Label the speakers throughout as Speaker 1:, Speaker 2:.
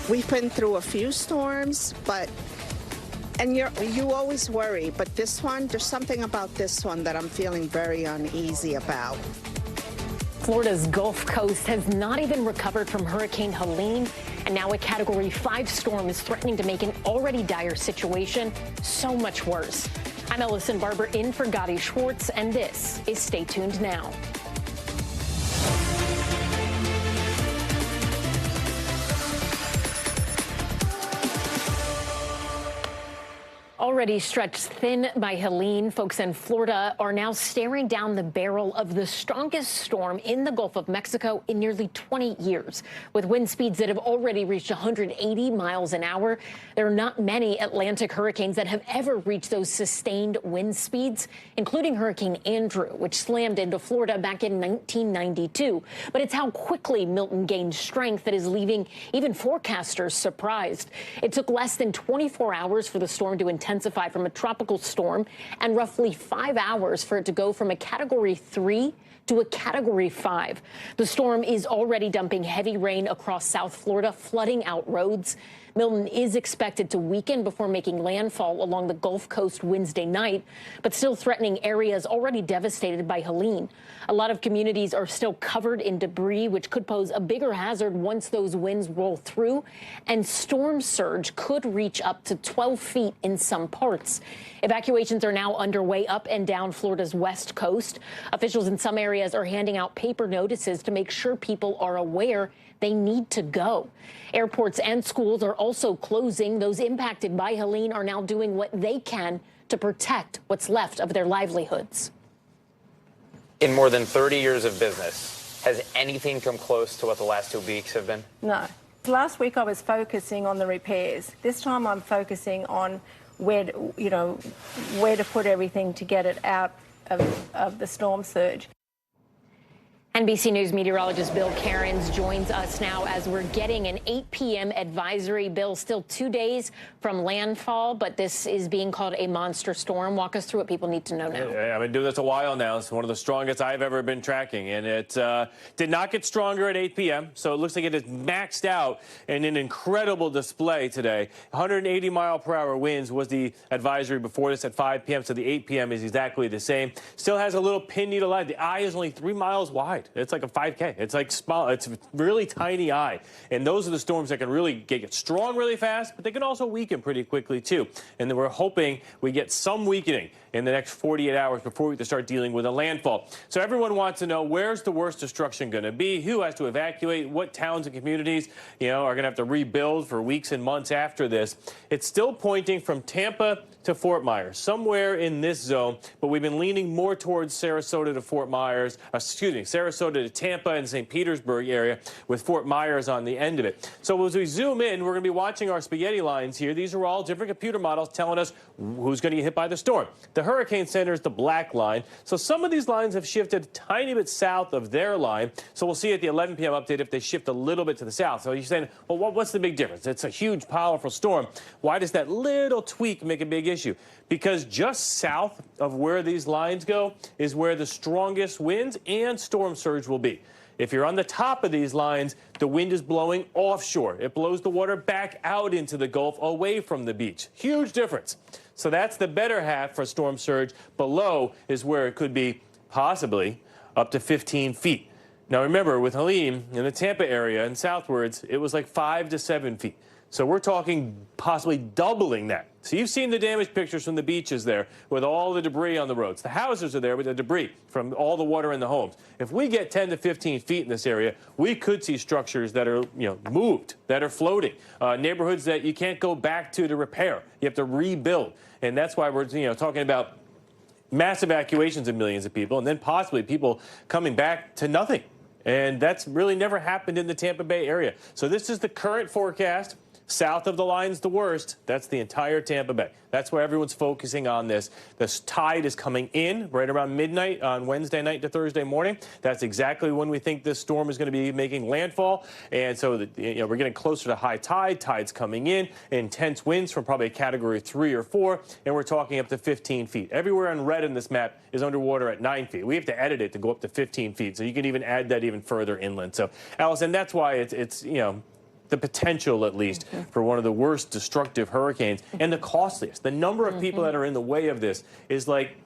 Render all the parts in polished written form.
Speaker 1: We've been through a few storms, and you always worry, but this one, there's something about this one that I'm feeling very uneasy about.
Speaker 2: Florida's Gulf Coast has not even recovered from Hurricane Helene, and now a Category 5 storm is threatening to make an already dire situation so much worse. I'm Ellison Barber in for Gadi Schwartz, and this is Stay Tuned Now. Already stretched thin by Helene, folks in Florida are now staring down the barrel of the strongest storm in the Gulf of Mexico in nearly 20 years. With wind speeds that have already reached 180 miles an hour, there are not many Atlantic hurricanes that have ever reached those sustained wind speeds, including Hurricane Andrew, which slammed into Florida back in 1992. But it's how quickly Milton gained strength that is leaving even forecasters surprised. It took less than 24 hours for the storm to intensify from a tropical storm and roughly 5 hours for it to go from a Category 3 to a Category 5. The storm is already dumping heavy rain across South Florida, flooding out roads. Milton is expected to weaken before making landfall along the Gulf Coast Wednesday night, but still threatening areas already devastated by Helene. A lot of communities are still covered in debris, which could pose a bigger hazard once those winds roll through, and storm surge could reach up to 12 feet in some parts. Evacuations are now underway up and down Florida's west coast. Officials in some areas are handing out paper notices to make sure people are aware they need to go. Airports and schools are also closing. Those impacted by Helene are now doing what they can to protect what's left of their livelihoods.
Speaker 3: In more than 30 years of business, has anything come close to what the last 2 weeks have been?
Speaker 4: No. Last week I was focusing on the repairs. This time I'm focusing on where to put everything to get it out of the storm surge.
Speaker 2: NBC News meteorologist Bill Cairns joins us now as we're getting an 8 p.m. advisory. Bill, still 2 days from landfall, but this is being called a monster storm. Walk us through what people need to know now.
Speaker 5: I've been doing this a while now. It's one of the strongest I've ever been tracking, and it did not get stronger at 8 p.m., so it looks like it is maxed out in an incredible display today. 180-mile-per-hour winds was the advisory before this at 5 p.m., so the 8 p.m. is exactly the same. Still has a little pin needle eye. The eye is only 3 miles wide. It's like a 5K. It's like small. It's a really tiny eye. And those are the storms that can really get strong really fast, but they can also weaken pretty quickly, too. And then we're hoping we get some weakening in the next 48 hours before we can start dealing with a landfall. So everyone wants to know, where's the worst destruction going to be? Who has to evacuate? What towns and communities, are going to have to rebuild for weeks and months after this? It's still pointing from Tampa to Fort Myers, somewhere in this zone, but we've been leaning more towards Sarasota to Fort Myers, Sarasota to Tampa and St. Petersburg area, with Fort Myers on the end of it. So as we zoom in, we're going to be watching our spaghetti lines here. These are all different computer models telling us who's going to get hit by the storm. The Hurricane Center is the black line. So some of these lines have shifted a tiny bit south of their line. So we'll see at the 11 p.m. update if they shift a little bit to the south. So you're saying, well, what's the big difference? It's a huge, powerful storm. Why does that little tweak make a big issue? Because just south of where these lines go is where the strongest winds and storm surge will be. If you're on the top of these lines, the wind is blowing offshore. It blows the water back out into the Gulf away from the beach. Huge difference. So that's the better half for storm surge. Below is where it could be possibly up to 15 feet. Now remember, with Helene in the Tampa area and southwards, it was like 5 to 7 feet. So we're talking possibly doubling that. So you've seen the damage pictures from the beaches there with all the debris on the roads. The houses are there with the debris from all the water in the homes. If we get 10 to 15 feet in this area, we could see structures that are moved, that are floating, neighborhoods that you can't go back to repair. You have to rebuild. And that's why we're talking about mass evacuations of millions of people and then possibly people coming back to nothing. And that's really never happened in the Tampa Bay area. So this is the current forecast. South of the line's the worst. That's the entire Tampa Bay. That's where everyone's focusing on this. This tide is coming in right around midnight on Wednesday night to Thursday morning. That's exactly when we think this storm is going to be making landfall. And so we're getting closer to high tide. Tide's coming in. Intense winds from probably a Category 3 or 4. And we're talking up to 15 feet. Everywhere in red in this map is underwater at 9 feet. We have to edit it to go up to 15 feet. So you can even add that even further inland. So, Allison, that's why it's the potential, at least, for one of the worst destructive hurricanes and the costliest. The number of people that are in the way of this is like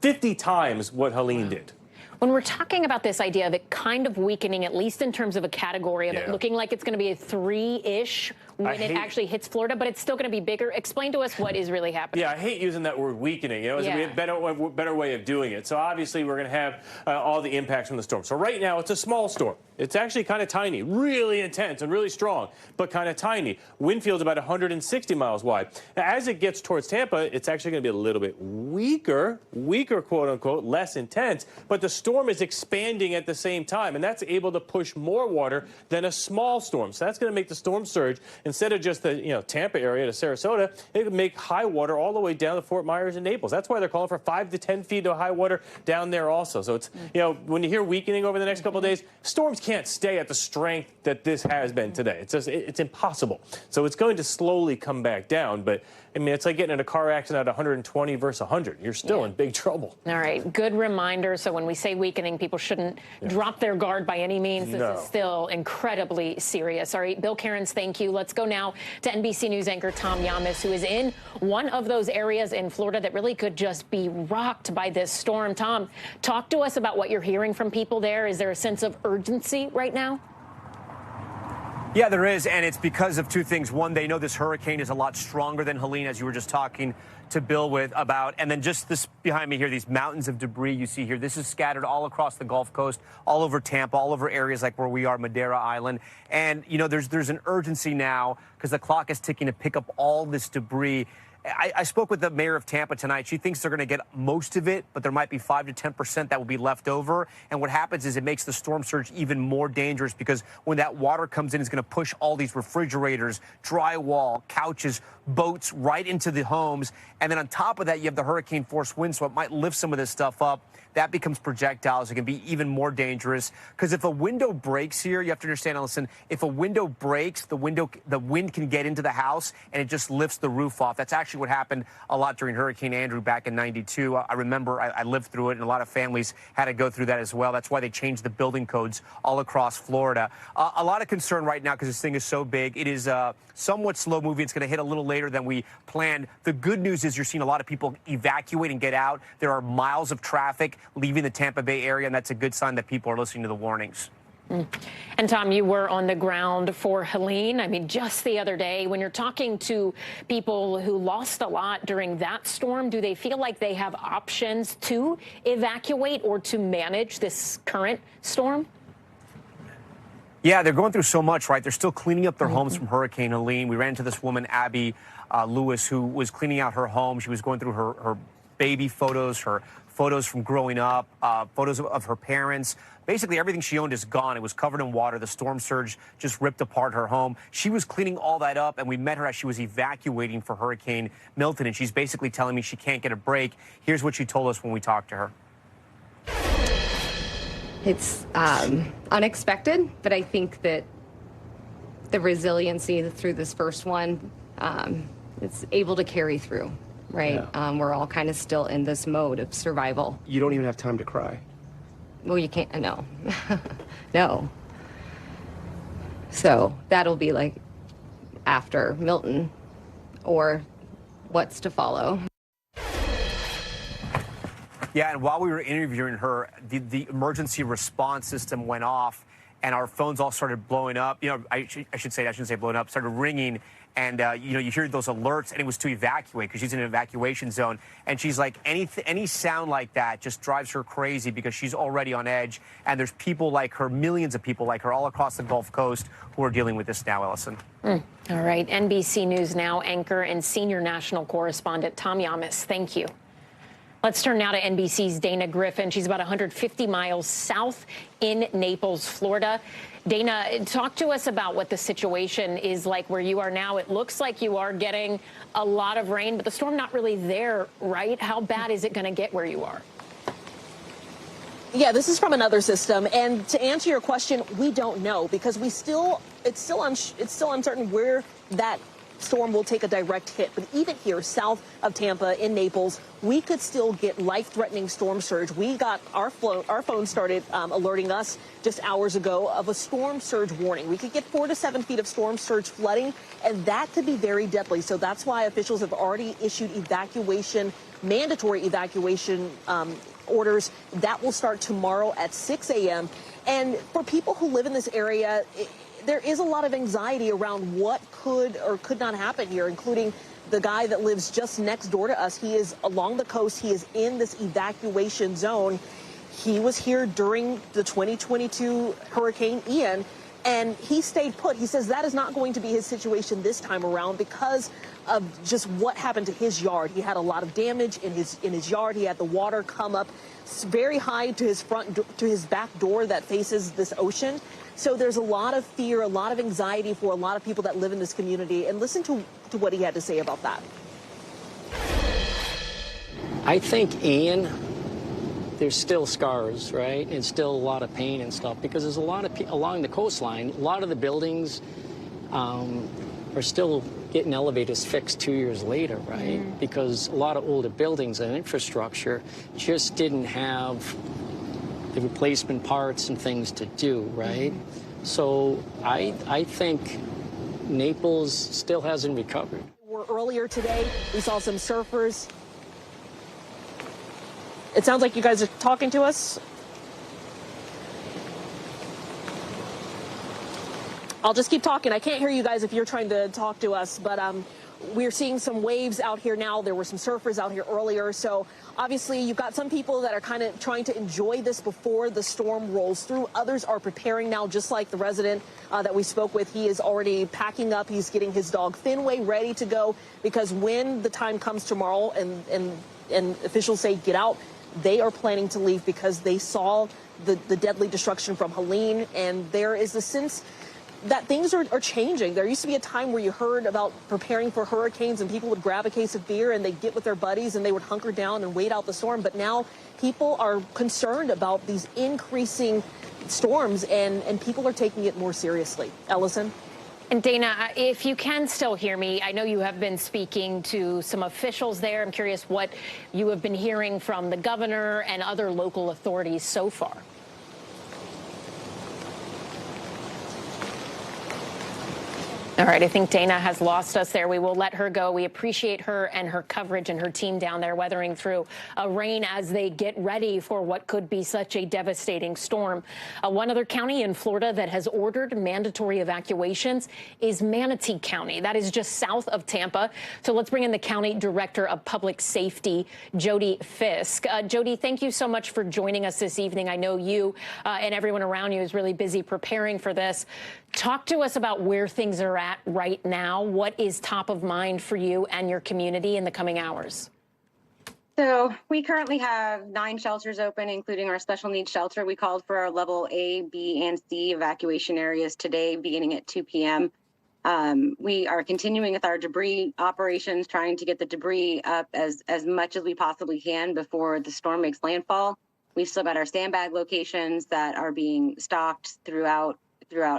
Speaker 5: 50 times what Helene did.
Speaker 2: When we're talking about this idea of it kind of weakening, at least in terms of a category of it looking like it's going to be a 3-ish when it actually hits Florida, but it's still going to be bigger. Explain to us what is really happening.
Speaker 5: Yeah, I hate using that word weakening. You know, we have a better way of doing it. So obviously we're going to have all the impacts from the storm. So right now it's a small storm. It's actually kind of tiny, really intense and really strong, but kind of tiny. Wind field's about 160 miles wide. Now, as it gets towards Tampa, it's actually going to be a little bit weaker, quote unquote, less intense, but the storm is expanding at the same time, and that's able to push more water than a small storm. So that's going to make the storm surge, instead of just the Tampa area to Sarasota, it could make high water all the way down to Fort Myers and Naples. That's why they're calling for 5 to 10 feet of high water down there also. So it's, when you hear weakening over the next couple of days, storms can't stay at the strength that this has been today. It's just, it's impossible. So it's going to slowly come back down, but I mean, it's like getting in a car accident at 120 versus 100. You're still in big trouble.
Speaker 2: All right, good reminder. So when we say weakening, people shouldn't drop their guard by any means. This is still incredibly serious. All right, Bill Cairns, thank you. Let's go now to NBC News anchor Tom Yamas, who is in one of those areas in Florida that really could just be rocked by this storm. Tom, talk to us about what you're hearing from people there. Is there a sense of urgency right now?
Speaker 6: Yeah, there is, and it's because of two things. One, they know this hurricane is a lot stronger than Helene, as you were just talking to Bill about. And then just this behind me here, these mountains of debris you see here, this is scattered all across the Gulf Coast, all over Tampa, all over areas like where we are, Madeira Island. And, there's an urgency now because the clock is ticking to pick up all this debris. I spoke with the mayor of Tampa tonight. She thinks they're going to get most of it, but there might be 5 to 10% that will be left over. And what happens is it makes the storm surge even more dangerous because when that water comes in, it's going to push all these refrigerators, drywall, couches, boats right into the homes. And then on top of that, you have the hurricane force wind, so it might lift some of this stuff up. That becomes projectiles. It can be even more dangerous because if a window breaks here, you have to understand, listen, if a window breaks, the wind can get into the house and it just lifts the roof off. That's actually what happened a lot during Hurricane Andrew back in '92. I remember I lived through it, and a lot of families had to go through that as well. That's why they changed the building codes all across Florida. A lot of concern right now because this thing is so big. It is somewhat slow moving. It's going to hit a little later than we planned. The good news is you're seeing a lot of people evacuate and get out. There are miles of traffic leaving the Tampa Bay area, and that's a good sign that people are listening to the warnings.
Speaker 2: And Tom, you were on the ground for Helene. I mean, just the other day, when you're talking to people who lost a lot during that storm, do they feel like they have options to evacuate or to manage this current storm?
Speaker 6: Yeah, they're going through so much, right? They're still cleaning up their homes from Hurricane Helene. We ran into this woman, Abby Lewis, who was cleaning out her home. She was going through her baby photos, her photos from growing up, photos of her parents. Basically, everything she owned is gone. It was covered in water. The storm surge just ripped apart her home. She was cleaning all that up, and we met her as she was evacuating for Hurricane Milton, and she's basically telling me she can't get a break. Here's what she told us when we talked to her.
Speaker 7: It's unexpected, but I think that the resiliency through this first one, it's able to carry through, right? Yeah. We're all kind of still in this mode of survival.
Speaker 8: You don't even have time to cry.
Speaker 7: Well, you can't, no. No. So that'll be like after Milton or what's to follow.
Speaker 6: Yeah, and while we were interviewing her, the emergency response system went off, and our phones all started blowing up. I shouldn't say blowing up, started ringing, and you hear those alerts, and it was to evacuate because she's in an evacuation zone. And she's like, any sound like that just drives her crazy because she's already on edge. And there's people like her, millions of people like her, all across the Gulf Coast who are dealing with this now, Ellison.
Speaker 2: All right, NBC News Now anchor and senior national correspondent Tom Yamas, thank you. Let's turn now to NBC's Dana Griffin. She's about 150 miles south in Naples, Florida. Dana, talk to us about what the situation is like where you are now. It looks like you are getting a lot of rain, but the storm not really there, right? How bad is it going to get where you are?
Speaker 9: Yeah, this is from another system. And to answer your question, we don't know because it's still uncertain where that storm will take a direct hit. But even here, south of Tampa in Naples, we could still get life-threatening storm surge. We got our phone started alerting us just hours ago of a storm surge warning. We could get 4 to 7 feet of storm surge flooding, and that could be very deadly. So that's why officials have already issued mandatory evacuation orders. That will start tomorrow at 6 a.m. And for people who live in this area, there is a lot of anxiety around what could or could not happen here, including the guy that lives just next door to us. He is along the coast. He is in this evacuation zone. He was here during the 2022 Hurricane Ian, and he stayed put. He says that is not going to be his situation this time around because of just what happened to his yard. He had a lot of damage in his yard. He had the water come up very high to his back door that faces this ocean. So there's a lot of fear, a lot of anxiety for a lot of people that live in this community. And listen to what he had to say about that.
Speaker 8: I think Ian, there's still scars, right? And still a lot of pain and stuff because there's a lot of along the coastline. A lot of the buildings are still getting elevators fixed 2 years later, right? Because a lot of older buildings and infrastructure just didn't have the replacement parts and things to do, right? So I think Naples still hasn't recovered.
Speaker 9: Earlier today, we saw some surfers. It sounds like you guys are talking to us. I'll just keep talking. I can't hear you guys if you're trying to talk to us, but we're seeing some waves out here now. There were some surfers out here earlier. So obviously you've got some people that are kind of trying to enjoy this before the storm rolls through. Others are preparing now, just like the resident that we spoke with. He is already packing up. He's getting his dog Finway ready to go because when the time comes tomorrow and officials say get out, they are planning to leave because they saw the deadly destruction from Helene, and there is a sense that things are changing. There used to be a time where you heard about preparing for hurricanes and people would grab a case of beer and they'd get with their buddies and they would hunker down and wait out the storm. But now people are concerned about these increasing storms and people are taking it more seriously. Ellison?
Speaker 2: And Dana, if you can still hear me, I know you have been speaking to some officials there. I'm curious what you have been hearing from the governor and other local authorities so far. All right, I think Dana has lost us there. We will let her go. We appreciate her and her coverage and her team down there weathering through rain as they get ready for what could be such a devastating storm. One other county in Florida that has ordered mandatory evacuations is Manatee County. That is just south of Tampa. So let's bring in the County Director of Public Safety, Jody Fisk. Jody, thank you so much for joining us this evening. I know you and everyone around you is really busy preparing for this. Talk to us about where things are at right now. What is top of mind for you and your community in the coming hours?
Speaker 10: So we currently have 9 shelters open, including our special needs shelter. We called for our level A, B, and C evacuation areas today, beginning at 2 p.m. We are continuing with our debris operations, trying to get the debris up as much as we possibly can before the storm makes landfall. We've still got our sandbag locations that are being stocked throughout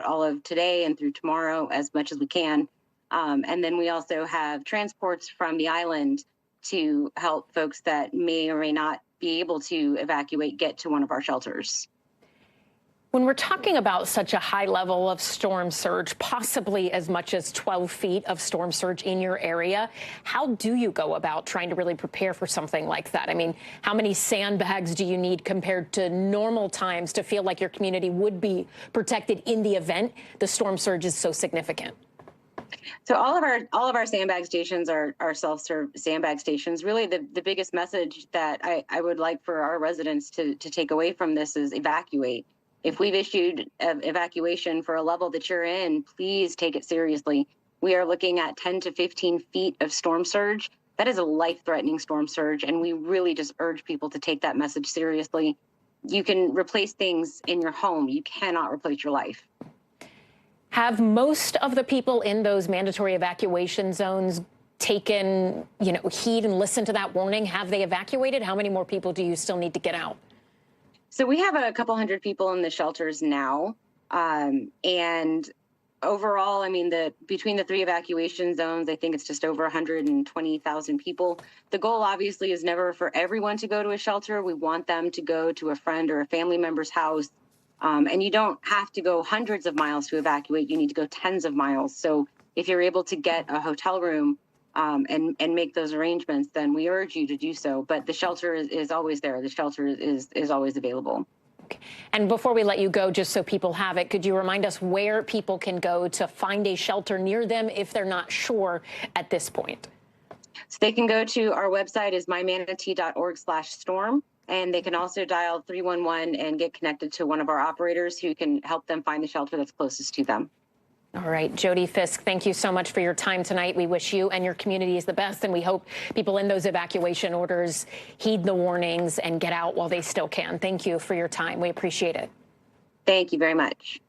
Speaker 10: all of today and through tomorrow as much as we can. And then we also have transports from the island to help folks that may or may not be able to evacuate get to one of our shelters.
Speaker 2: When we're talking about such a high level of storm surge, possibly as much as 12 feet of storm surge in your area, how do you go about trying to really prepare for something like that? I mean, how many sandbags do you need compared to normal times to feel like your community would be protected in the event the storm surge is so significant?
Speaker 10: So all of our sandbag stations are self-serve sandbag stations. Really, the biggest message that I would like for our residents to take away from this is evacuate. If we've issued evacuation for a level that you're in, please take it seriously. We are looking at 10 to 15 feet of storm surge. That is a life-threatening storm surge, and we really just urge people to take that message seriously. You can replace things in your home. You cannot replace your life.
Speaker 2: Have most of the people in those mandatory evacuation zones taken, heed and listened to that warning? Have they evacuated? How many more people do you still need to get out?
Speaker 10: So we have a couple hundred people in the shelters now, and overall, I mean, between the 3 evacuation zones, I think it's just over 120,000 people. The goal obviously is never for everyone to go to a shelter. We want them to go to a friend or a family member's house. And you don't have to go hundreds of miles to evacuate. You need to go tens of miles. So if you're able to get a hotel room and make those arrangements, then we urge you to do so. But the shelter is always there. The shelter is always available.
Speaker 2: And before we let you go, just so people have it, could you remind us where people can go to find a shelter near them if they're not sure at this point?
Speaker 10: So they can go to our website is mymanatee.org/storm, and they can also dial 311 and get connected to one of our operators who can help them find the shelter that's closest to them.
Speaker 2: All right, Jody Fisk, thank you so much for your time tonight. We wish you and your communities the best, and we hope people in those evacuation orders heed the warnings and get out while they still can. Thank you for your time. We appreciate it.
Speaker 10: Thank you very much.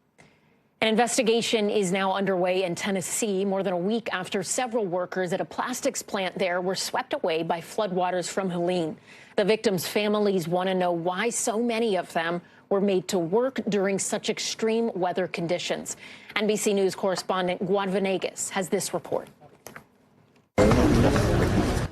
Speaker 2: An investigation is now underway in Tennessee more than a week after several workers at a plastics plant there were swept away by floodwaters from Helene. The victims' families want to know why so many of them were made to work during such extreme weather conditions. NBC News correspondent Gadi Venegas has this report.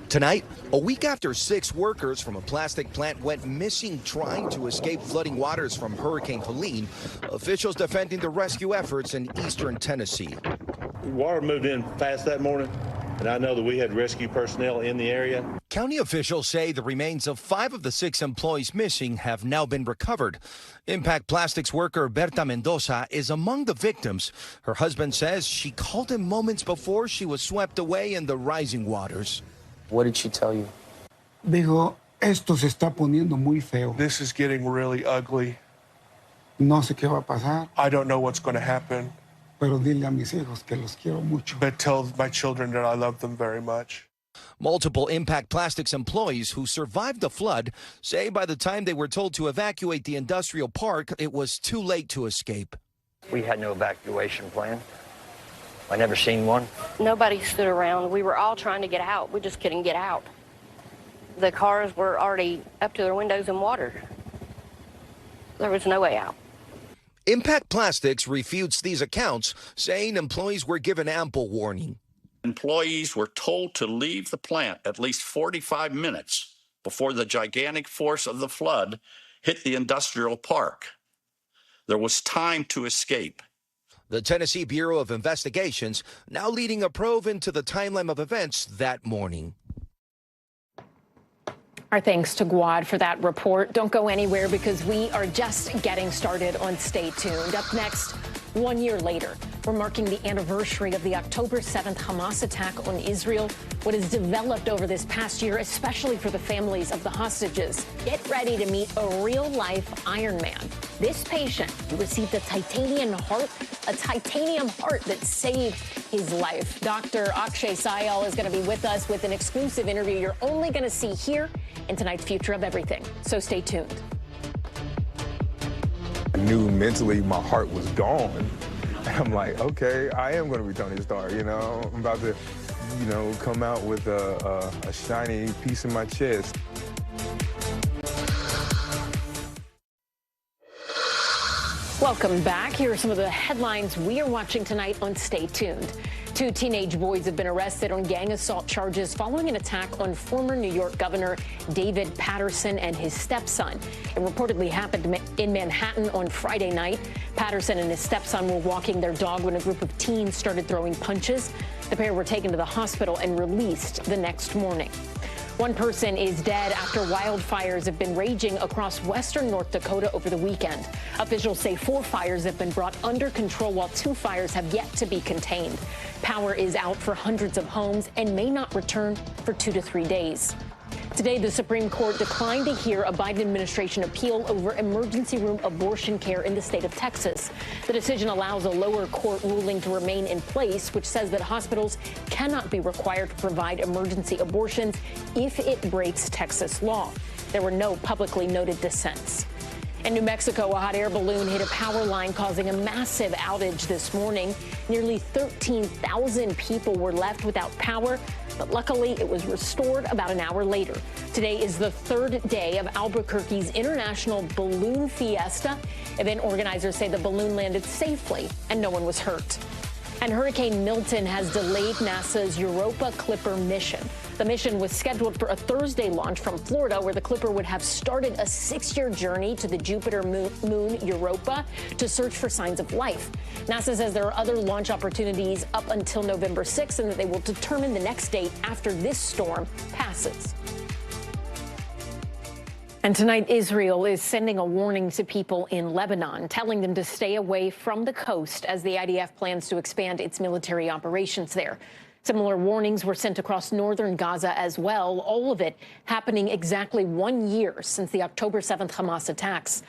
Speaker 11: Tonight, a week after 6 workers from a plastic plant went missing trying to escape flooding waters from Hurricane Helene, officials defending the rescue efforts in eastern Tennessee.
Speaker 12: Water moved in fast that morning, and I know that we had rescue personnel in the area.
Speaker 11: County officials say the remains of 5 of the 6 employees missing have now been recovered. Impact Plastics worker Berta Mendoza is among the victims. Her husband says she called him moments before she was swept away in the rising waters.
Speaker 3: What did she tell you?
Speaker 13: Digo, esto se está poniendo muy feo.
Speaker 14: This is getting really ugly.
Speaker 13: No sé qué va a pasar.
Speaker 14: I don't know what's going to happen.
Speaker 13: Pero dile a mis hijos que los quiero mucho.
Speaker 14: But tell my children that I love them very much.
Speaker 11: Multiple Impact Plastics employees who survived the flood say by the time they were told to evacuate the industrial park, it was too late to escape.
Speaker 15: We had no evacuation plan. I never seen one.
Speaker 16: Nobody stood around. We were all trying to get out. We just couldn't get out. The cars were already up to their windows in water. There was no way out.
Speaker 11: Impact Plastics refutes these accounts, saying employees were given ample warning.
Speaker 17: Employees were told to leave the plant at least 45 minutes before the gigantic force of the flood hit the industrial park. There was time to escape.
Speaker 11: The Tennessee Bureau of Investigations now leading a probe into the timeline of events that morning.
Speaker 2: Our thanks to Gadi for that report. Don't go anywhere because we are just getting started on Stay Tuned. Up next, 1 year later, we're marking the anniversary of the October 7th Hamas attack on Israel. What has developed over this past year, especially for the families of the hostages. Get ready to meet a real-life Iron Man. This patient who received a titanium heart that saved his life. Dr. Akshay Sayal is going to be with us with an exclusive interview you're only going to see here in tonight's Future of Everything. So stay tuned.
Speaker 18: I knew mentally my heart was gone. I'm like, okay, I am going to be Tony Stark, you know. I'm about to, come out with a shiny piece in my chest.
Speaker 2: Welcome back. Here are some of the headlines we are watching tonight on Stay Tuned. 2 teenage boys have been arrested on gang assault charges following an attack on former New York Governor David Paterson and his stepson. It reportedly happened in Manhattan on Friday night. Paterson and his stepson were walking their dog when a group of teens started throwing punches. The pair were taken to the hospital and released the next morning. 1 person is dead after wildfires have been raging across western North Dakota over the weekend. Officials say 4 fires have been brought under control while 2 fires have yet to be contained. Power is out for hundreds of homes and may not return for 2 to 3 days. Today, the Supreme Court declined to hear a Biden administration appeal over emergency room abortion care in the state of Texas. The decision allows a lower court ruling to remain in place, which says that hospitals cannot be required to provide emergency abortions if it breaks Texas law. There were no publicly noted dissents. In New Mexico, a hot air balloon hit a power line, causing a massive outage this morning. Nearly 13,000 people were left without power, but luckily it was restored about an hour later. Today is the 3rd day of Albuquerque's International Balloon Fiesta. Event organizers say the balloon landed safely and no one was hurt. And Hurricane Milton has delayed NASA's Europa Clipper mission. The mission was scheduled for a Thursday launch from Florida, where the Clipper would have started a 6-year journey to the Jupiter moon Europa to search for signs of life. NASA says there are other launch opportunities up until November 6th, and that they will determine the next date after this storm passes. And tonight, Israel is sending a warning to people in Lebanon, telling them to stay away from the coast as the IDF plans to expand its military operations there. Similar warnings were sent across northern Gaza as well, all of it happening exactly 1 year since the October 7th Hamas attacks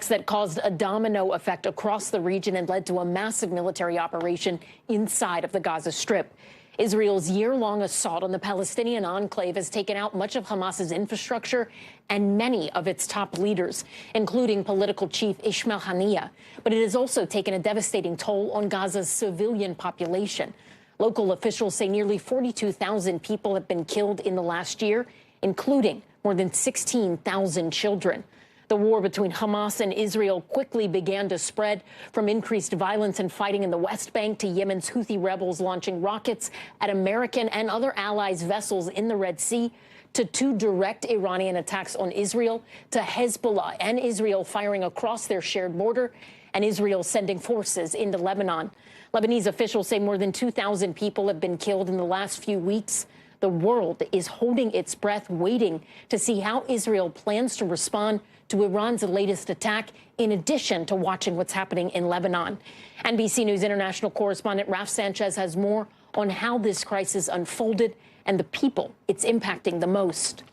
Speaker 2: that caused a domino effect across the region and led to a massive military operation inside of the Gaza Strip. Israel's year-long assault on the Palestinian enclave has taken out much of Hamas's infrastructure and many of its top leaders, including political chief Ismail Haniyeh. But it has also taken a devastating toll on Gaza's civilian population. Local officials say nearly 42,000 people have been killed in the last year, including more than 16,000 children. The war between Hamas and Israel quickly began to spread, from increased violence and fighting in the West Bank to Yemen's Houthi rebels launching rockets at American and other allies' vessels in the Red Sea, to 2 direct Iranian attacks on Israel, to Hezbollah and Israel firing across their shared border, and Israel sending forces into Lebanon. Lebanese officials say more than 2,000 people have been killed in the last few weeks. The world is holding its breath, waiting to see how Israel plans to respond to Iran's latest attack, in addition to watching what's happening in Lebanon. NBC News international correspondent Raf Sanchez has more on how this crisis unfolded and the people it's impacting the most.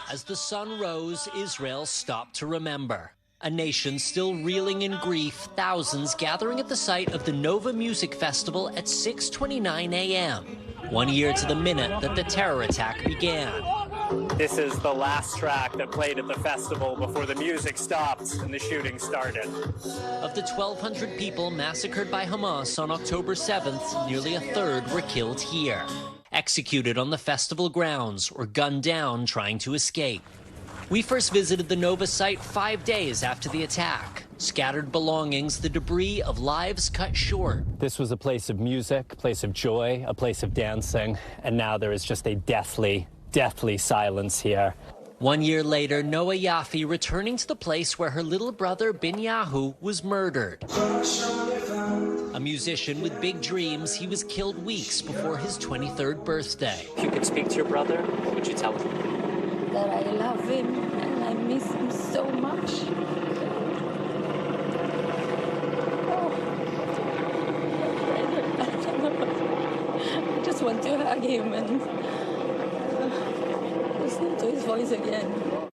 Speaker 19: As the sun rose, Israel stopped to remember. A nation still reeling in grief, thousands gathering at the site of the Nova Music Festival at 6:29 a.m., 1 year to the minute that the terror attack began.
Speaker 20: This is the last track that played at the festival before the music stopped and the shooting started.
Speaker 19: Of the 1,200 people massacred by Hamas on October 7th, nearly a third were killed here, executed on the festival grounds or gunned down trying to escape. We first visited the Nova site 5 days after the attack. Scattered belongings, the debris of lives cut short.
Speaker 21: This was a place of music, a place of joy, a place of dancing, and now there is just a deathly silence here.
Speaker 19: 1 year later, Noah Yafi returning to the place where her little brother Binyahu was murdered. A musician with big dreams, he was killed weeks before his 23rd birthday.
Speaker 20: If you could speak to your brother, what would you tell him?
Speaker 22: That I love him and I miss him so much. I just want to hug him and listen to his voice again.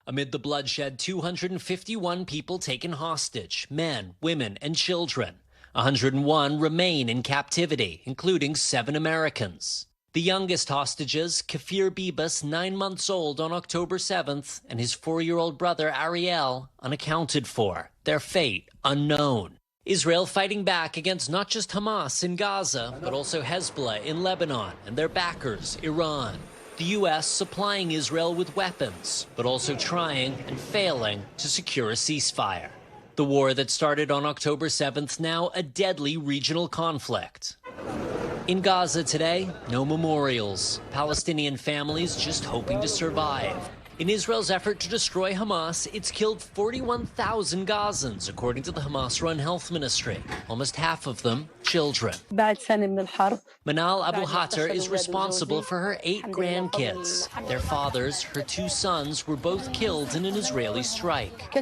Speaker 19: Amid the bloodshed, 251 people taken hostage, men, women, and children. 101 remain in captivity, including 7 Americans. The youngest hostages, Kafir Bibas, 9 months old on October 7th, and his 4-year-old brother Ariel, unaccounted for, their fate unknown. Israel fighting back against not just Hamas in Gaza, but also Hezbollah in Lebanon and their backers, Iran. The U.S. supplying Israel with weapons, but also trying and failing to secure a ceasefire. The war that started on October 7th, now a deadly regional conflict. In Gaza today, no memorials. Palestinian families just hoping to survive. In Israel's effort to destroy Hamas, it's killed 41,000 Gazans, according to the Hamas-run health ministry. Almost half of them, children. Manal Abu Hatter is responsible for her 8 grandkids. Their fathers, her 2 sons, were both killed in an Israeli strike.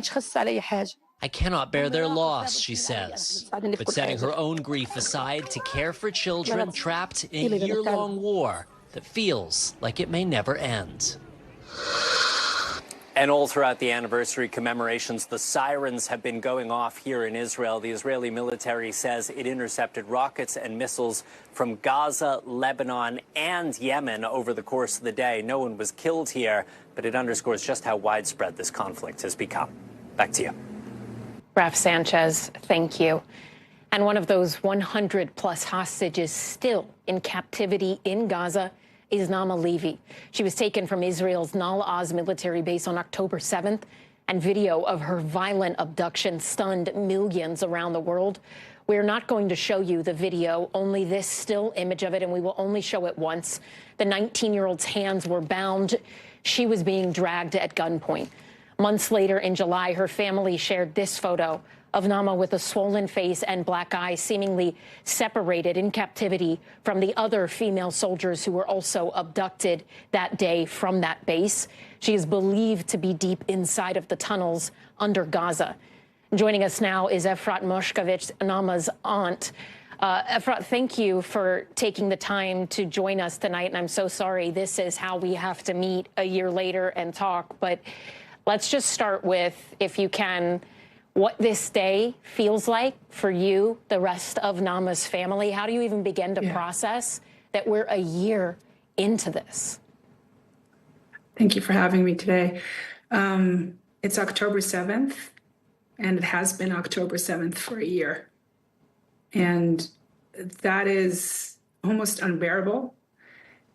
Speaker 19: I cannot bear their loss, she says. But setting her own grief aside to care for children trapped in a year-long war that feels like it may never end.
Speaker 20: And all throughout the anniversary commemorations, the sirens have been going off here in Israel. The Israeli military says it intercepted rockets and missiles from Gaza, Lebanon, and Yemen over the course of the day. No one was killed here, but it underscores just how widespread this conflict has become. Back to you.
Speaker 2: Raf Sanchez, thank you. And one of those 100-plus hostages still in captivity in Gaza is Naama Levy. She was taken from Israel's Nal Oz military base on October 7th and video of her violent abduction stunned millions around the world. We're not going to show you the video, only this still image of it, and we will only show it once. The 19-year-old's hands were bound. She was being dragged at gunpoint. Months later, in July, her family shared this photo of Nama with a swollen face and black eyes, seemingly separated in captivity from the other female soldiers who were also abducted that day from that base. She is believed to be deep inside of the tunnels under Gaza. Joining us now is Efrat Moshkovich, Nama's aunt. Efrat, thank you for taking the time to join us tonight, and I'm so sorry this is how we have to meet a year later and talk, but let's just start with, if you can, what this day feels like for you, the rest of Nama's family. How do you even begin to process that we're a year into this?
Speaker 1: Thank you for having me today. It's October 7th, and it has been October 7th for a year. And that is almost unbearable.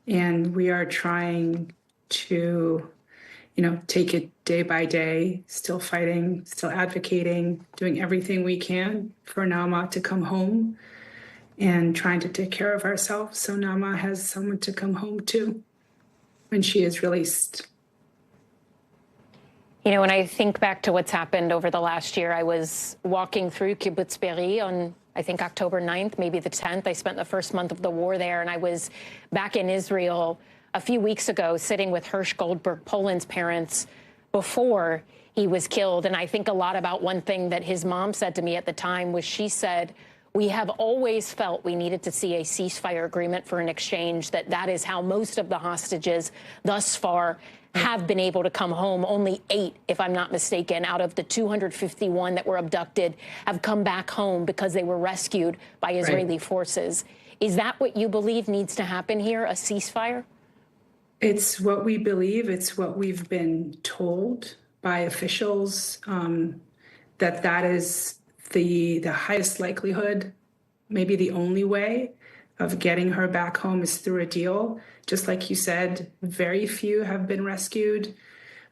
Speaker 1: And we are trying to, take it day by day, still fighting, still advocating, doing everything we can for Nama to come home and trying to take care of ourselves so Nama has someone to come home to when she is released.
Speaker 2: When I think back to what's happened over the last year, I was walking through Kibbutz Be'eri on, I think, October 9th, maybe the 10th. I spent the first month of the war there, and I was back in Israel a few weeks ago sitting with Hirsch Goldberg, Poland's parents, before he was killed. And I think a lot about one thing that his mom said to me at the time was she said, we have always felt we needed to see a ceasefire agreement for an exchange, that is how most of the hostages thus far have been able to come home. Only 8, if I'm not mistaken, out of the 251 that were abducted have come back home because they were rescued by Israeli forces. Is that what you believe needs to happen here, a ceasefire?
Speaker 1: It's what we believe. It's what we've been told by officials, that is the highest likelihood, maybe the only way of getting her back home is through a deal. Just like you said, very few have been rescued.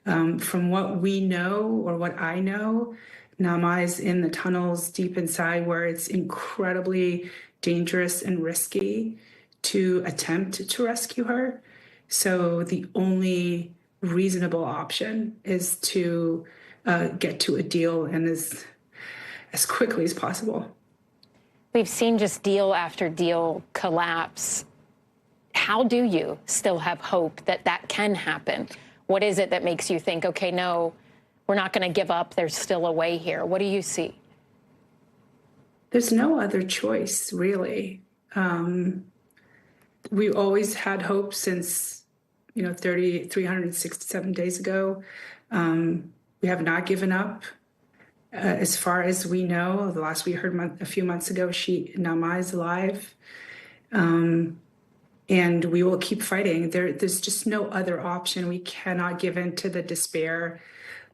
Speaker 1: From what we know, or what I know, Nama is in the tunnels deep inside where it's incredibly dangerous and risky to attempt to rescue her. So the only reasonable option is to get to a deal, and as quickly as possible.
Speaker 2: We've seen just deal after deal collapse. How do you still have hope that that can happen? What is it that makes you think, okay, no, we're not going to give up. There's still a way here. What do you see?
Speaker 1: There's no other choice, really. We always had hope since, 367 days ago. We have not given up. As far as we know, the last we heard a few months ago, Nama is alive. And we will keep fighting. There's just no other option. We cannot give in to the despair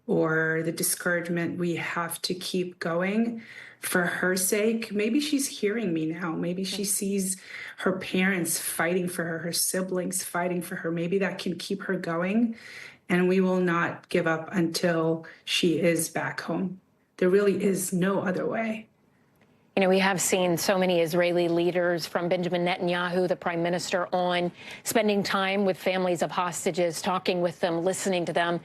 Speaker 1: or the discouragement. We have to keep going for her sake. Maybe she's hearing me now. Maybe she sees her parents fighting for her siblings fighting for her. Maybe that can keep her going. And we will not give up until she is back home. There really is no other way.
Speaker 2: We have seen so many Israeli leaders, from Benjamin Netanyahu, the prime minister, on spending time with families of hostages, talking with them, listening to them.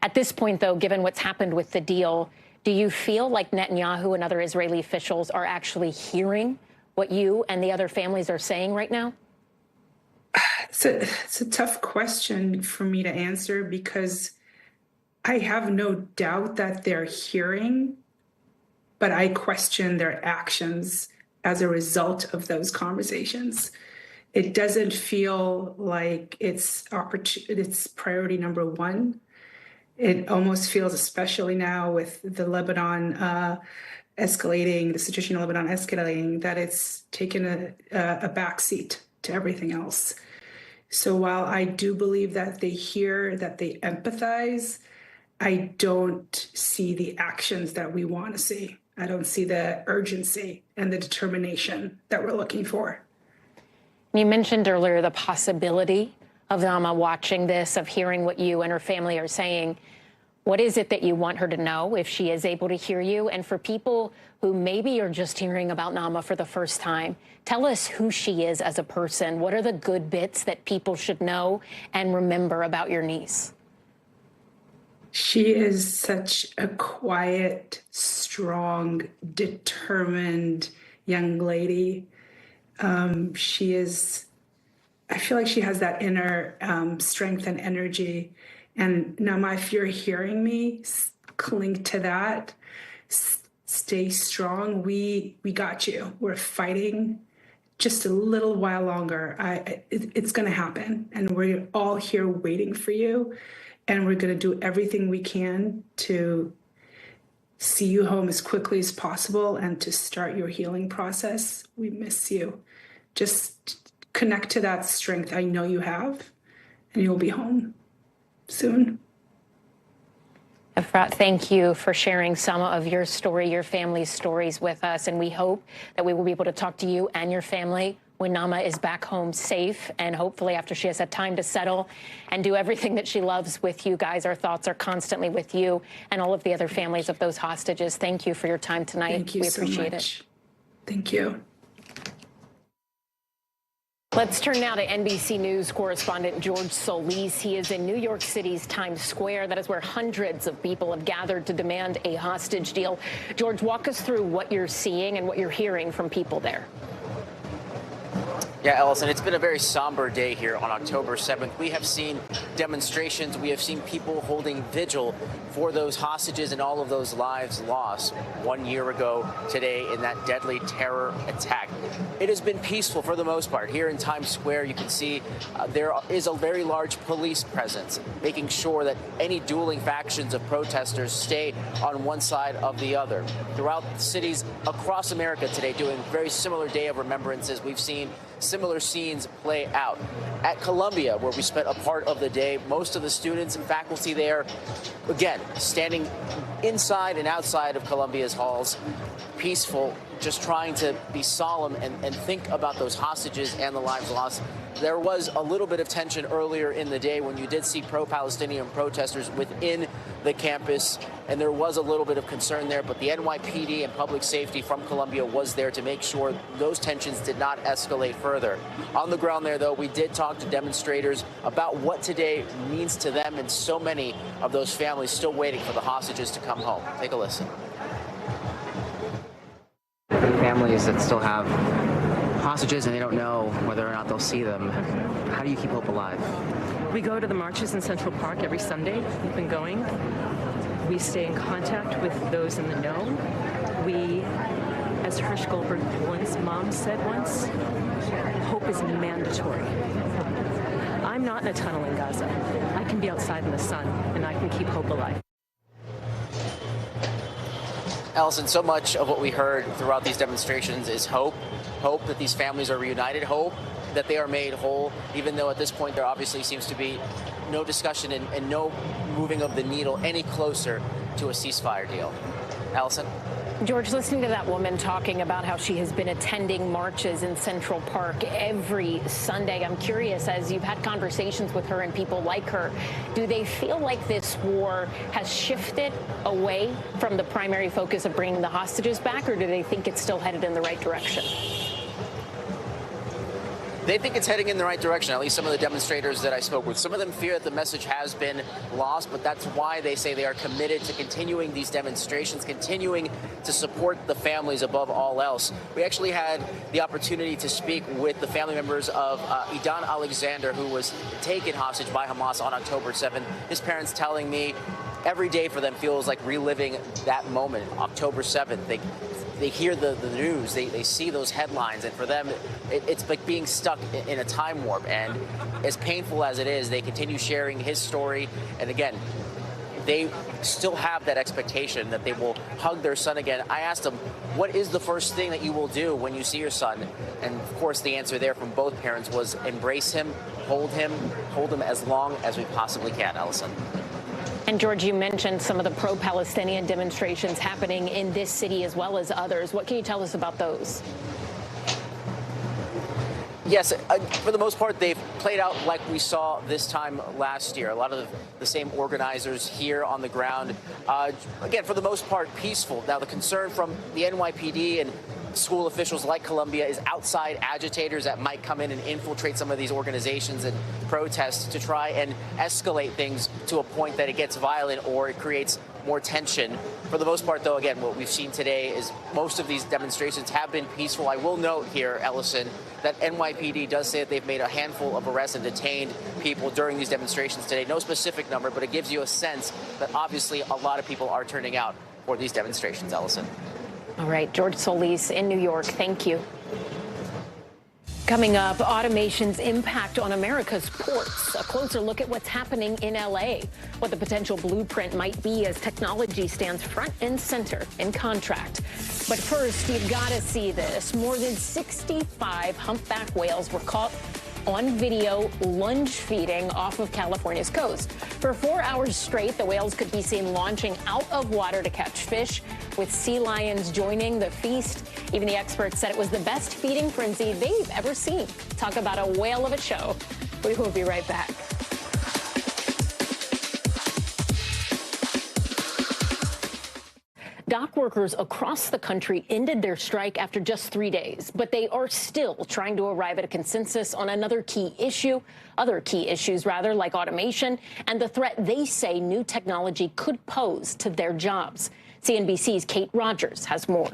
Speaker 2: At this point, though, given what's happened with the deal, do you feel like Netanyahu and other Israeli officials are actually hearing what you and the other families are saying right now?
Speaker 1: It's a tough question for me to answer, because I have no doubt that they're hearing, but I question their actions as a result of those conversations. It doesn't feel like it's priority number one. It almost feels, especially now with the Lebanon escalating, the situation in Lebanon escalating, that it's taken a backseat to everything else. So while I do believe that they hear, that they empathize, I don't see the actions that we want to see. I don't see the urgency and the determination that we're looking for.
Speaker 2: You mentioned earlier the possibility of Nama watching this, of hearing what you and her family are saying. What is it that you want her to know if she is able to hear you? And for people who maybe are just hearing about Naama for the first time, tell us who she is as a person. What are the good bits that people should know and remember about your niece?
Speaker 1: She is such a quiet, strong, determined young lady. She is, I feel like she has that inner strength and energy. And Naama, if you're hearing me, cling to that. Stay strong. We got you. We're fighting. Just a little while longer. It's going to happen. And we're all here waiting for you. And we're going to do everything we can to see you home as quickly as possible and to start your healing process. We miss you. Just connect to that strength I know you have, and you'll be home soon.
Speaker 2: Efrat, thank you for sharing some of your story, your family's stories with us. And we hope that we will be able to talk to you and your family when Naama is back home safe, and hopefully after she has had time to settle and do everything that she loves with you guys. Our thoughts are constantly with you and all of the other families of those hostages. Thank you for your time tonight.
Speaker 1: Thank you so much. We appreciate it. Thank you.
Speaker 2: Let's turn now to NBC News correspondent George Solis. He is in New York City's Times Square. That is where hundreds of people have gathered to demand a hostage deal. George, walk us through what you're seeing and what you're hearing from people there.
Speaker 4: Yeah, Ellison, it's been a very somber day here on October 7th. We have seen demonstrations. We have seen people holding vigil for those hostages and all of those lives lost 1 year ago today in that deadly terror attack. It has been peaceful for the most part. Here in Times Square, you can see there is a very large police presence, making sure that any dueling factions of protesters stay on one side of the other. Throughout cities across America today, doing a very similar day of remembrances, we've seen similar scenes play out. At Columbia, where we spent a part of the day, most of the students and faculty there, again, standing inside and outside of Columbia's halls, peaceful, just trying to be solemn and think about those hostages and the lives lost. There was a little bit of tension earlier in the day when you did see pro-Palestinian protesters within the campus, and there was a little bit of concern there, but the NYPD and public safety from Columbia was there to make sure those tensions did not escalate further. On the ground there, though, we did talk to demonstrators about what today means to them and so many of those families still waiting for the hostages to come home. Take a listen. Families that still have hostages and they don't know whether or not they'll see them. How do you keep hope alive?
Speaker 5: We go to the marches in Central Park every Sunday. We've been going. We stay in contact with those in the know. We, as Hirsch Goldberg's mom said once, hope is mandatory. I'm not in a tunnel in Gaza. I can be outside in the sun, and I can keep hope alive.
Speaker 4: Ellison, so much of what we heard throughout these demonstrations is hope. Hope that these families are reunited. Hope that they are made whole, even though at this point there obviously seems to be no discussion and no moving of the needle any closer to a ceasefire deal. Ellison?
Speaker 2: George, listening to that woman talking about how she has been attending marches in Central Park every Sunday, I'm curious, as you've had conversations with her and people like her, do they feel like this war has shifted away from the primary focus of bringing the hostages back, or do they think it's still headed in the right direction?
Speaker 4: They think it's heading in the right direction, at least some of the demonstrators that I spoke with. Some of them fear that the message has been lost, but that's why they say they are committed to continuing these demonstrations, continuing to support the families above all else. We actually had the opportunity to speak with the family members of Idan Alexander, who was taken hostage by Hamas on October 7th. His parents telling me every day for them feels like reliving that moment, October 7th. They hear the news, they see those headlines, and for them, it's like being stuck in a time warp. And as painful as it is, they continue sharing his story. And again, they still have that expectation that they will hug their son again. I asked them, what is the first thing that you will do when you see your son? And of course, the answer there from both parents was embrace him, hold him as long as we possibly can, Ellison.
Speaker 2: And George, you mentioned some of the pro-Palestinian demonstrations happening in this city as well as others. What can you tell us about those?
Speaker 4: Yes, for the most part, they've played out like we saw this time last year. A lot of the same organizers here on the ground. Again, for the most part, peaceful. Now, the concern from the NYPD and school officials like Columbia is outside agitators that might come in and infiltrate some of these organizations and protests to try and escalate things to a point that it gets violent or it creates more tension. For the most part, though, again, what we've seen today is most of these demonstrations have been peaceful. I will note here, Ellison, that NYPD does say that they've made a handful of arrests and detained people during these demonstrations today. No specific number, but it gives you a sense that obviously a lot of people are turning out for these demonstrations, Ellison.
Speaker 2: All right, George Solis in New York, thank you. Coming up, automation's impact on America's ports. A closer look at what's happening in L.A., what the potential blueprint might be as technology stands front and center in contract. But first, you've got to see this. More than 65 humpback whales were caught on video lunge feeding off of California's coast. For 4 hours straight, the whales could be seen launching out of water to catch fish, with sea lions joining the feast. Even the experts said it was the best feeding frenzy they've ever seen. Talk about a whale of a show. We will be right back. Dock workers across the country ended their strike after just 3 days, but they are still trying to arrive at a consensus on other key issues, like automation and the threat they say new technology could pose to their jobs. CNBC's Kate Rogers has more.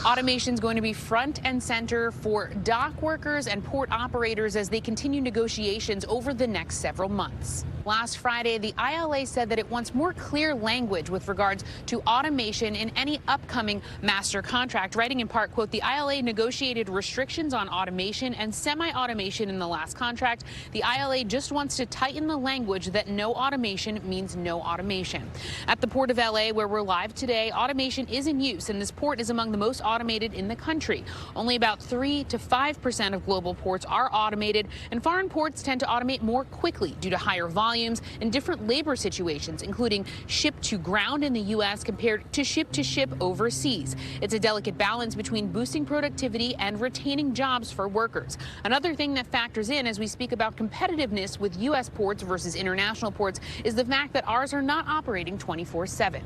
Speaker 6: Automation is going to be front and center for dock workers and port operators as they continue negotiations over the next several months. Last Friday, the ILA said that it wants more clear language with regards to automation in any upcoming master contract, writing in part, quote, the ILA negotiated restrictions on automation and semi-automation in the last contract. The ILA just wants to tighten the language that no automation means no automation. At the Port of LA, where we're live today, automation is in use, and this port is among the most automated in the country. Only about 3 to 5% of global ports are automated, and foreign ports tend to automate more quickly due to higher volumes and different labor situations, including ship to ground in the U.S. compared to ship overseas. It's a delicate balance between boosting productivity and retaining jobs for workers. Another thing that factors in as we speak about competitiveness with U.S. ports versus international ports is the fact that ours are not operating 24/7.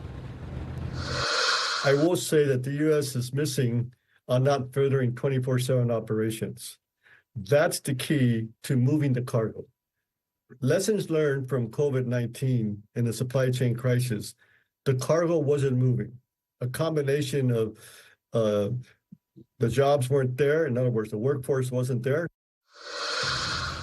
Speaker 7: I will say that the U.S. is missing on not furthering 24/7 operations. That's the key to moving the cargo. Lessons learned from COVID-19 and the supply chain crisis, the cargo wasn't moving. A combination of the jobs weren't there. In other words, the workforce wasn't there.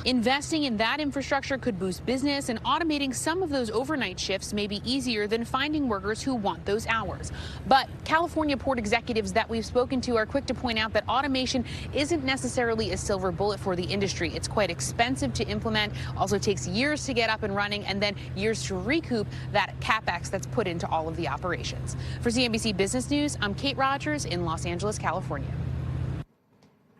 Speaker 6: Investing in that infrastructure could boost business, and automating some of those overnight shifts may be easier than finding workers who want those hours. But California port executives that we've spoken to are quick to point out that automation isn't necessarily a silver bullet for the industry. It's quite expensive to implement, also takes years to get up and running, and then years to recoup that capex that's put into all of the operations. For CNBC Business News, I'm Kate Rogers in Los Angeles, California.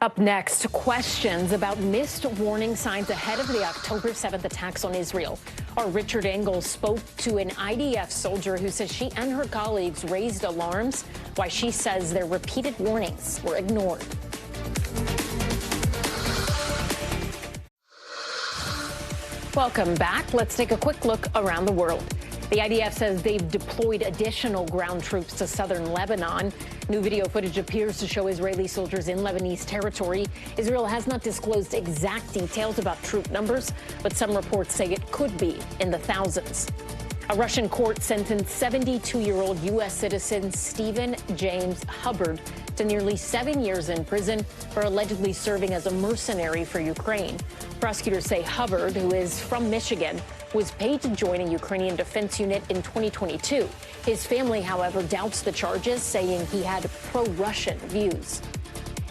Speaker 2: Up next, questions about missed warning signs ahead of the October 7th attacks on Israel. Our Richard Engel spoke to an IDF soldier who says she and her colleagues raised alarms, why she says their repeated warnings were ignored. Welcome back. Let's take a quick look around the world. The IDF says they've deployed additional ground troops to southern Lebanon. New video footage appears to show Israeli soldiers in Lebanese territory. Israel has not disclosed exact details about troop numbers, but some reports say it could be in the thousands. A Russian court sentenced 72-year-old U.S. citizen Stephen James Hubbard to nearly 7 years in prison for allegedly serving as a mercenary for Ukraine. Prosecutors say Hubbard, who is from Michigan, was paid to join a Ukrainian defense unit in 2022. His family, however, doubts the charges, saying he had pro-Russian views.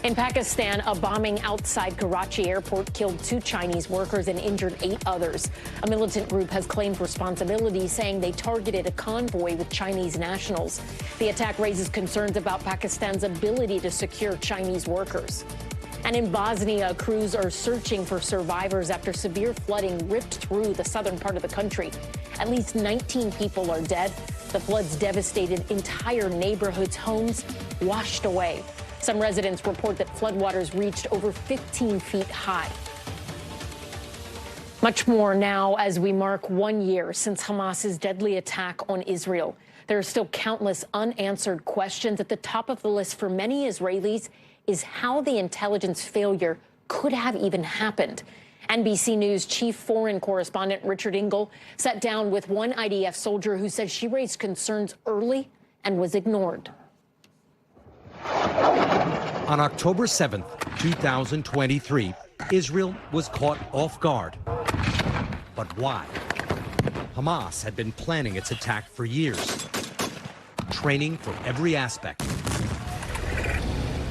Speaker 2: In Pakistan, a bombing outside Karachi airport killed 2 Chinese workers and injured 8 others. A militant group has claimed responsibility, saying they targeted a convoy with Chinese nationals. The attack raises concerns about Pakistan's ability to secure Chinese workers. And in Bosnia, crews are searching for survivors after severe flooding ripped through the southern part of the country. At least 19 people are dead. The floods devastated entire neighborhoods, homes washed away. Some residents report that floodwaters reached over 15 feet high. Much more now as we mark 1 year since Hamas's deadly attack on Israel. There are still countless unanswered questions. At the top of the list for many Israelis is how the intelligence failure could have even happened. NBC News chief foreign correspondent Richard Engel sat down with one IDF soldier who says she raised concerns early and was ignored.
Speaker 8: On October 7th, 2023, Israel was caught off guard. But why? Hamas had been planning its attack for years, training for every aspect.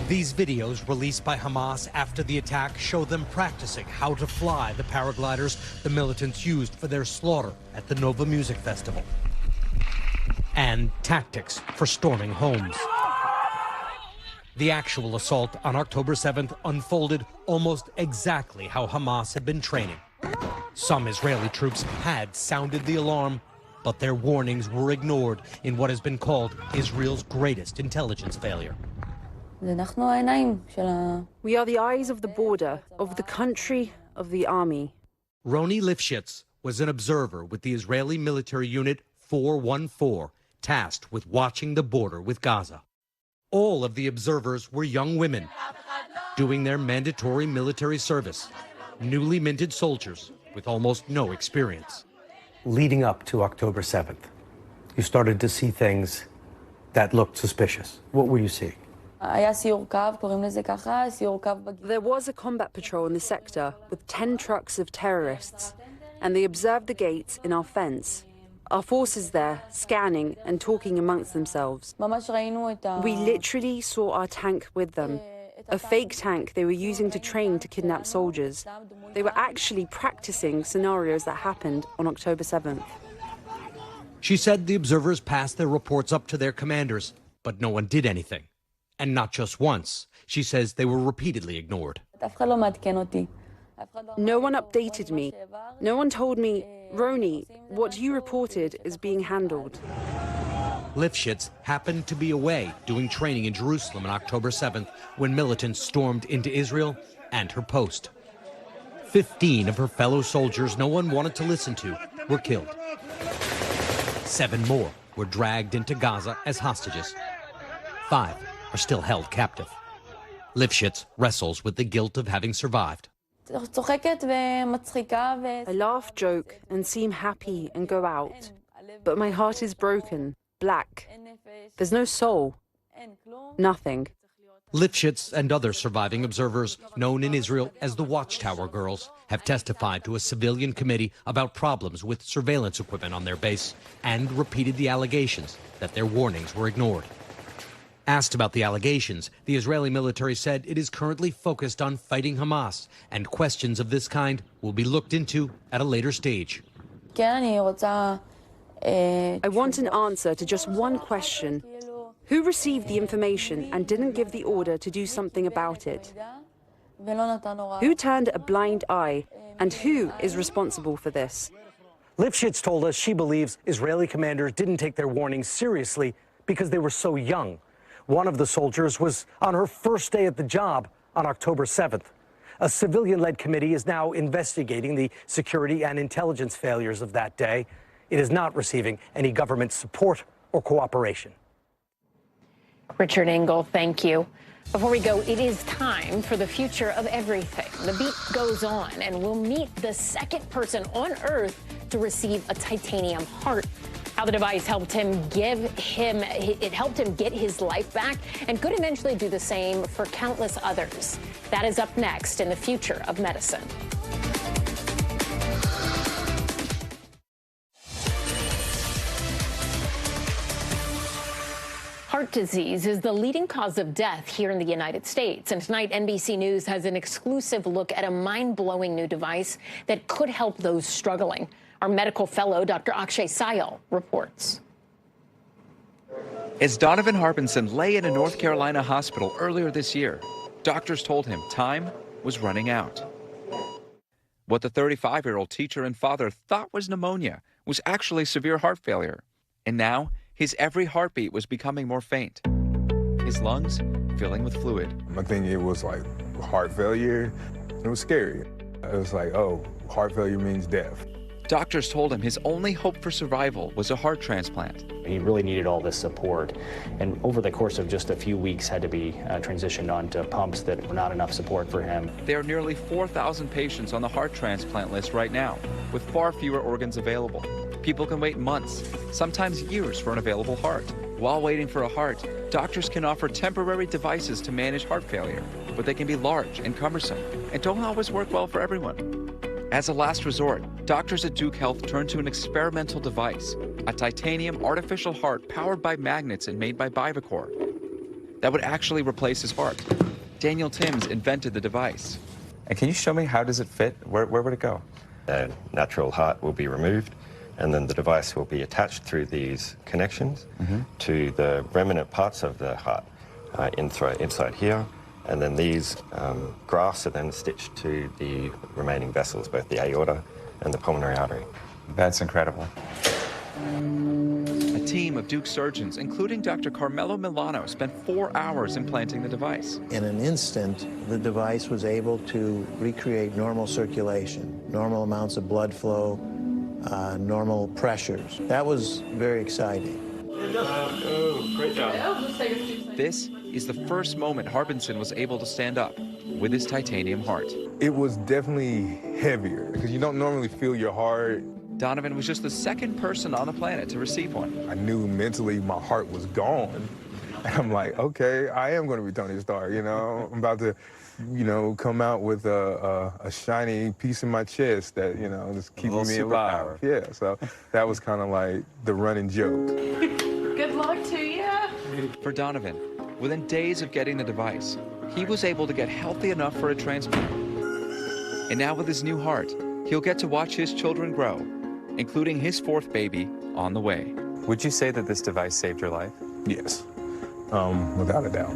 Speaker 8: These videos released by Hamas after the attack show them practicing how to fly the paragliders the militants used for their slaughter at the Nova Music Festival, and tactics for storming homes. The actual assault on October 7th unfolded almost exactly how Hamas had been training. Some Israeli troops had sounded the alarm, but their warnings were ignored in what has been called Israel's greatest intelligence failure.
Speaker 9: We are the eyes of the border, of the country, of the army.
Speaker 8: Roni Lifshitz was an observer with the Israeli military unit 414, tasked with watching the border with Gaza. All of the observers were young women doing their mandatory military service, newly minted soldiers with almost no experience.
Speaker 23: Leading up to October 7th, you started to see things that looked suspicious. What were you seeing?
Speaker 9: There was a combat patrol in the sector with 10 trucks of terrorists, and they observed the gates in our fence. Our forces there, scanning and talking amongst themselves. We literally saw our tank with them, a fake tank they were using to train to kidnap soldiers. They were actually practicing scenarios that happened on October 7th.
Speaker 8: She said the observers passed their reports up to their commanders, but no one did anything. And not just once. She says they were repeatedly ignored.
Speaker 9: No one updated me. No one told me, Roni, what you reported is being handled.
Speaker 8: Lifshitz happened to be away doing training in Jerusalem on October 7th when militants stormed into Israel and her post. 15 of her fellow soldiers no one wanted to listen to were killed. 7 more were dragged into Gaza as hostages. 5 are still held captive. Lifshitz wrestles with the guilt of having survived.
Speaker 9: I laugh, joke, and seem happy and go out. But my heart is broken, black. There's no soul. Nothing.
Speaker 8: Lifshitz and other surviving observers, known in Israel as the Watchtower Girls, have testified to a civilian committee about problems with surveillance equipment on their base and repeated the allegations that their warnings were ignored. Asked about the allegations, the Israeli military said it is currently focused on fighting Hamas, and questions of this kind will be looked into at a later stage.
Speaker 9: I want an answer to just one question. Who received the information and didn't give the order to do something about it? Who turned a blind eye, and who is responsible for this?
Speaker 23: Lifshitz told us she believes Israeli commanders didn't take their warnings seriously because they were so young. One of the soldiers was on her first day at the job on October 7th. A civilian-led committee is now investigating the security and intelligence failures of that day. It is not receiving any government support or cooperation.
Speaker 2: Richard Engel, thank you. Before we go, it is time for the future of everything. The beat goes on, and we'll meet the second person on Earth to receive a titanium heart. How the device helped him get his life back and could eventually do the same for countless others. That is up next in the future of medicine. Heart disease is the leading cause of death here in the United States. And tonight, NBC News has an exclusive look at a mind-blowing new device that could help those struggling. Our medical fellow, Dr. Akshay Sayal, reports.
Speaker 24: As Donovan Harbinson lay in a North Carolina hospital earlier this year, doctors told him time was running out. What the 35-year-old teacher and father thought was pneumonia was actually severe heart failure. And now, his every heartbeat was becoming more faint. his lungs filling with fluid.
Speaker 18: I think it was like heart failure. It was scary. It was like, oh, heart failure means death.
Speaker 24: Doctors told him his only hope for survival was a heart transplant.
Speaker 3: He really needed all this support, and over the course of just a few weeks had to be transitioned onto pumps that were not enough support for him.
Speaker 24: There are nearly 4,000 patients on the heart transplant list right now, with far fewer organs available. People can wait months, sometimes years, for an available heart. While waiting for a heart, doctors can offer temporary devices to manage heart failure, but they can be large and cumbersome and don't always work well for everyone. As a last resort, doctors at Duke Health turned to an experimental device, a titanium artificial heart powered by magnets and made by Bivacor, that would actually replace his heart. Daniel Timms invented the device.
Speaker 10: And can you show me, how does it fit? Where would it go? The natural heart will be removed, and then the device will be attached through these connections to the remnant parts of the heart inside here. And then these grafts are then stitched to the remaining vessels, both the aorta and the pulmonary artery. That's incredible.
Speaker 24: A team of Duke surgeons, including Dr. Carmelo Milano, spent 4 hours implanting the device.
Speaker 12: In an instant, the device was able to recreate normal circulation, normal amounts of blood flow, normal pressures. That was very exciting.
Speaker 24: Great job. This is the first moment Harbinson was able to stand up with his titanium heart.
Speaker 18: It was definitely heavier because you don't normally feel your heart.
Speaker 24: Donovan was just the second person on the planet to receive one.
Speaker 18: I knew mentally my heart was gone. And I'm like, okay, I am going to be Tony Stark, you know? I'm about to, you know, come out with a shiny piece in my chest that, you know, is keeping me alive. Yeah, so that was kind of like the running joke.
Speaker 13: Good luck to you.
Speaker 24: For Donovan, within days of getting the device, he was able to get healthy enough for a transplant. And now with his new heart, he'll get to watch his children grow, including his fourth baby on the way.
Speaker 10: Would you say that this device saved your life?
Speaker 18: Yes, without a doubt.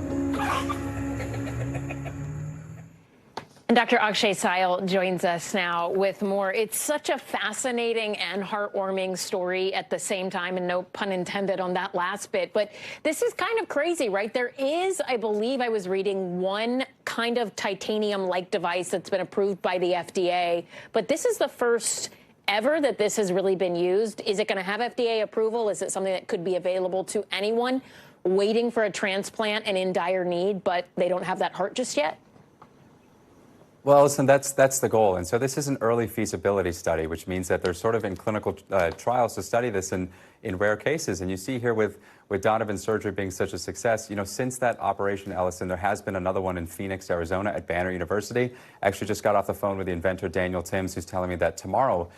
Speaker 2: And Dr. Akshay Syal joins us now with more. It's such a fascinating and heartwarming story at the same time, and no pun intended on that last bit. But this is kind of crazy, right? There is, I believe I was reading, one kind of titanium-like device that's been approved by the FDA. But this is the first ever that this has really been used. Is it going to have FDA approval? Is it something that could be available to anyone waiting for a transplant and in dire need, but they don't have that heart just yet?
Speaker 25: Well, listen, that's the goal. And so this is an early feasibility study, which means that they're sort of in clinical trials to study this in rare cases. And you see here with Donovan's surgery being such a success, you know, since that operation, Ellison, there has been another one in Phoenix, Arizona at Banner University. I actually just got off the phone with the inventor, Daniel Timms, who's telling me that tomorrow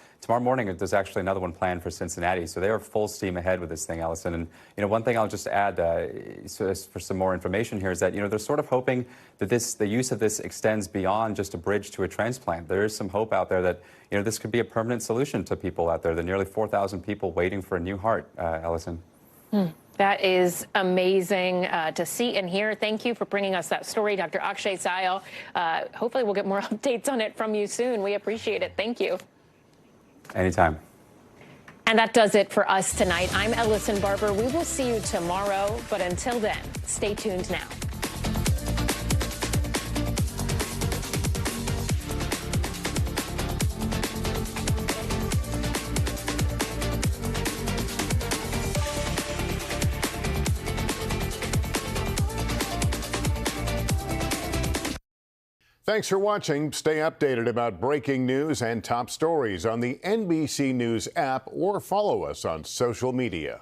Speaker 25: morning, there's actually another one planned for Cincinnati. So they are full steam ahead with this thing, Ellison. And, you know, one thing I'll just add for some more information here is that, you know, they're sort of hoping that the use of this extends beyond just a bridge to a transplant. There is some hope out there that, you know, this could be a permanent solution to people out there, the nearly 4,000 people waiting for a new heart, Ellison.
Speaker 2: That is amazing to see and hear. Thank you for bringing us that story, Dr. Akshay Syal. Hopefully we'll get more updates on it from you soon. We appreciate it. Thank you.
Speaker 25: Anytime.
Speaker 2: And that does it for us tonight. I'm Ellison Barber. We will see you tomorrow. But until then, stay tuned now.
Speaker 26: Thanks for watching. Stay updated about breaking news and top stories on the NBC News app or follow us on social media.